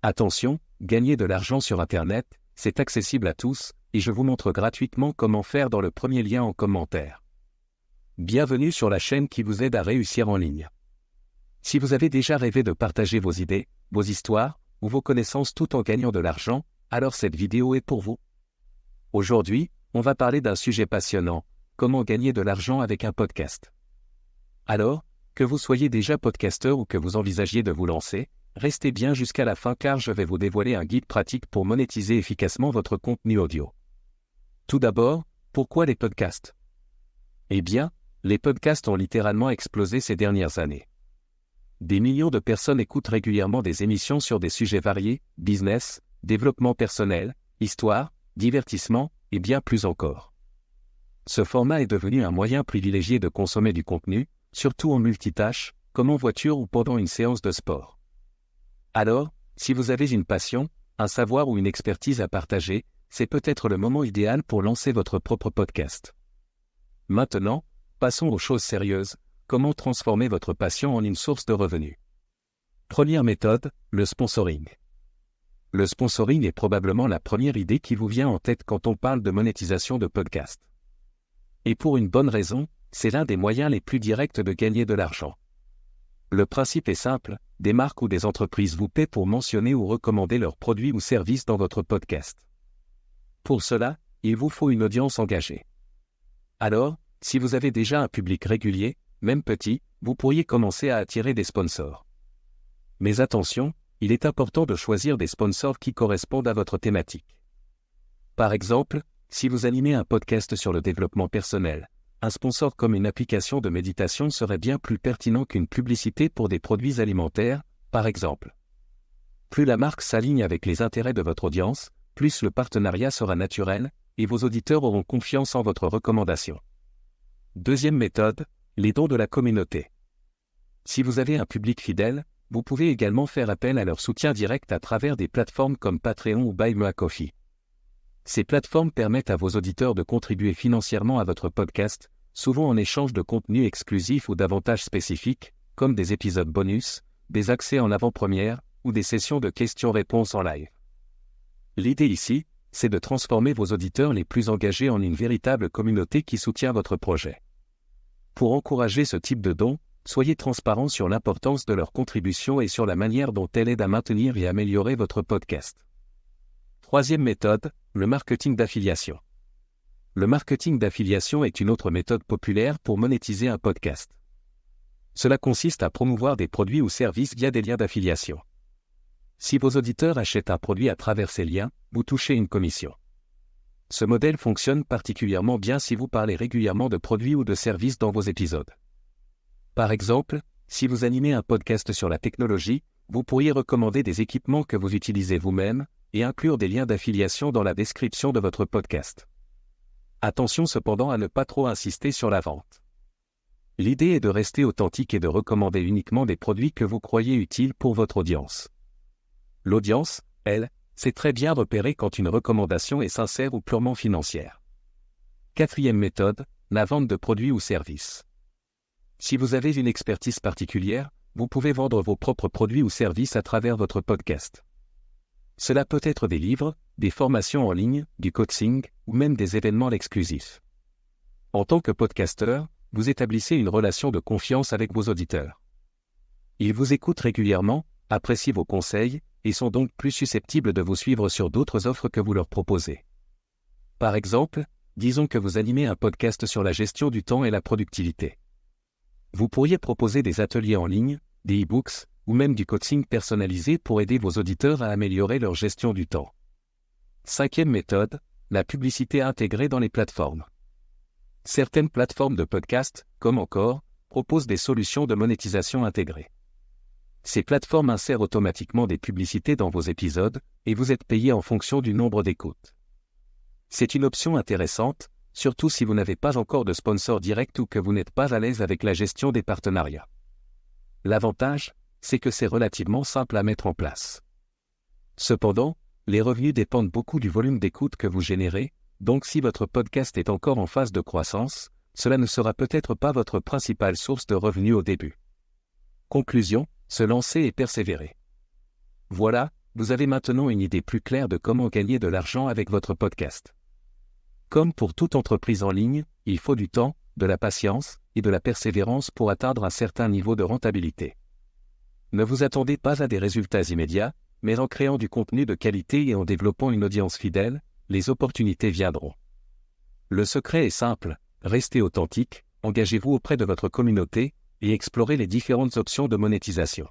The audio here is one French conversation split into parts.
Attention, gagner de l'argent sur Internet, c'est accessible à tous, et je vous montre gratuitement comment faire dans le premier lien en commentaire. Bienvenue sur la chaîne qui vous aide à réussir en ligne. Si vous avez déjà rêvé de partager vos idées, vos histoires, ou vos connaissances tout en gagnant de l'argent, alors cette vidéo est pour vous. Aujourd'hui, on va parler d'un sujet passionnant, comment gagner de l'argent avec un podcast. Alors, que vous soyez déjà podcasteur ou que vous envisagiez de vous lancer, restez bien jusqu'à la fin car je vais vous dévoiler un guide pratique pour monétiser efficacement votre contenu audio. Tout d'abord, pourquoi les podcasts ? Eh bien, les podcasts ont littéralement explosé ces dernières années. Des millions de personnes écoutent régulièrement des émissions sur des sujets variés, business, développement personnel, histoire, divertissement, et bien plus encore. Ce format est devenu un moyen privilégié de consommer du contenu, surtout en multitâche, comme en voiture ou pendant une séance de sport. Alors, si vous avez une passion, un savoir ou une expertise à partager, c'est peut-être le moment idéal pour lancer votre propre podcast. Maintenant, passons aux choses sérieuses, comment transformer votre passion en une source de revenus. Première méthode, le sponsoring. Le sponsoring est probablement la première idée qui vous vient en tête quand on parle de monétisation de podcast. Et pour une bonne raison, c'est l'un des moyens les plus directs de gagner de l'argent. Le principe est simple, des marques ou des entreprises vous paient pour mentionner ou recommander leurs produits ou services dans votre podcast. Pour cela, il vous faut une audience engagée. Alors, si vous avez déjà un public régulier, même petit, vous pourriez commencer à attirer des sponsors. Mais attention, il est important de choisir des sponsors qui correspondent à votre thématique. Par exemple, si vous animez un podcast sur le développement personnel, un sponsor comme une application de méditation serait bien plus pertinent qu'une publicité pour des produits alimentaires, par exemple. Plus la marque s'aligne avec les intérêts de votre audience, plus le partenariat sera naturel, et vos auditeurs auront confiance en votre recommandation. Deuxième méthode, les dons de la communauté. Si vous avez un public fidèle, vous pouvez également faire appel à leur soutien direct à travers des plateformes comme Patreon ou Buy Me a Coffee. Ces plateformes permettent à vos auditeurs de contribuer financièrement à votre podcast, souvent en échange de contenus exclusifs ou d'avantages spécifiques, comme des épisodes bonus, des accès en avant-première ou des sessions de questions-réponses en live. L'idée ici, c'est de transformer vos auditeurs les plus engagés en une véritable communauté qui soutient votre projet. Pour encourager ce type de dons, soyez transparent sur l'importance de leur contribution et sur la manière dont elle aide à maintenir et améliorer votre podcast. Troisième méthode, le marketing d'affiliation. Le marketing d'affiliation est une autre méthode populaire pour monétiser un podcast. Cela consiste à promouvoir des produits ou services via des liens d'affiliation. Si vos auditeurs achètent un produit à travers ces liens, vous touchez une commission. Ce modèle fonctionne particulièrement bien si vous parlez régulièrement de produits ou de services dans vos épisodes. Par exemple, si vous animez un podcast sur la technologie, vous pourriez recommander des équipements que vous utilisez vous-même et inclure des liens d'affiliation dans la description de votre podcast. Attention cependant à ne pas trop insister sur la vente. L'idée est de rester authentique et de recommander uniquement des produits que vous croyez utiles pour votre audience. L'audience, elle, sait très bien repérer quand une recommandation est sincère ou purement financière. Quatrième méthode, la vente de produits ou services. Si vous avez une expertise particulière, vous pouvez vendre vos propres produits ou services à travers votre podcast. Cela peut être des livres, des formations en ligne, du coaching, ou même des événements exclusifs. En tant que podcasteur, vous établissez une relation de confiance avec vos auditeurs. Ils vous écoutent régulièrement, apprécient vos conseils, et sont donc plus susceptibles de vous suivre sur d'autres offres que vous leur proposez. Par exemple, disons que vous animez un podcast sur la gestion du temps et la productivité. Vous pourriez proposer des ateliers en ligne, des e-books, ou même du coaching personnalisé pour aider vos auditeurs à améliorer leur gestion du temps. Cinquième méthode, la publicité intégrée dans les plateformes. Certaines plateformes de podcast, comme Encore, proposent des solutions de monétisation intégrées. Ces plateformes insèrent automatiquement des publicités dans vos épisodes, et vous êtes payé en fonction du nombre d'écoutes. C'est une option intéressante, surtout si vous n'avez pas encore de sponsor direct ou que vous n'êtes pas à l'aise avec la gestion des partenariats. L'avantage, c'est que c'est relativement simple à mettre en place. Cependant, les revenus dépendent beaucoup du volume d'écoute que vous générez, donc si votre podcast est encore en phase de croissance, cela ne sera peut-être pas votre principale source de revenus au début. Conclusion, se lancer et persévérer. Voilà, vous avez maintenant une idée plus claire de comment gagner de l'argent avec votre podcast. Comme pour toute entreprise en ligne, il faut du temps, de la patience et de la persévérance pour atteindre un certain niveau de rentabilité. Ne vous attendez pas à des résultats immédiats, mais en créant du contenu de qualité et en développant une audience fidèle, les opportunités viendront. Le secret est simple, restez authentique, engagez-vous auprès de votre communauté et explorez les différentes options de monétisation.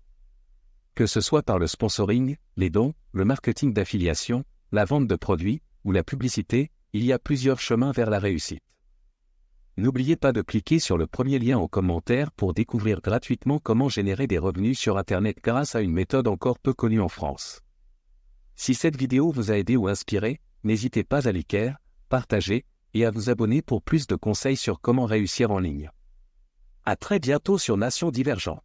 Que ce soit par le sponsoring, les dons, le marketing d'affiliation, la vente de produits ou la publicité, il y a plusieurs chemins vers la réussite. N'oubliez pas de cliquer sur le premier lien en commentaire pour découvrir gratuitement comment générer des revenus sur Internet grâce à une méthode encore peu connue en France. Si cette vidéo vous a aidé ou inspiré, n'hésitez pas à liker, partager et à vous abonner pour plus de conseils sur comment réussir en ligne. À très bientôt sur Nation Divergente.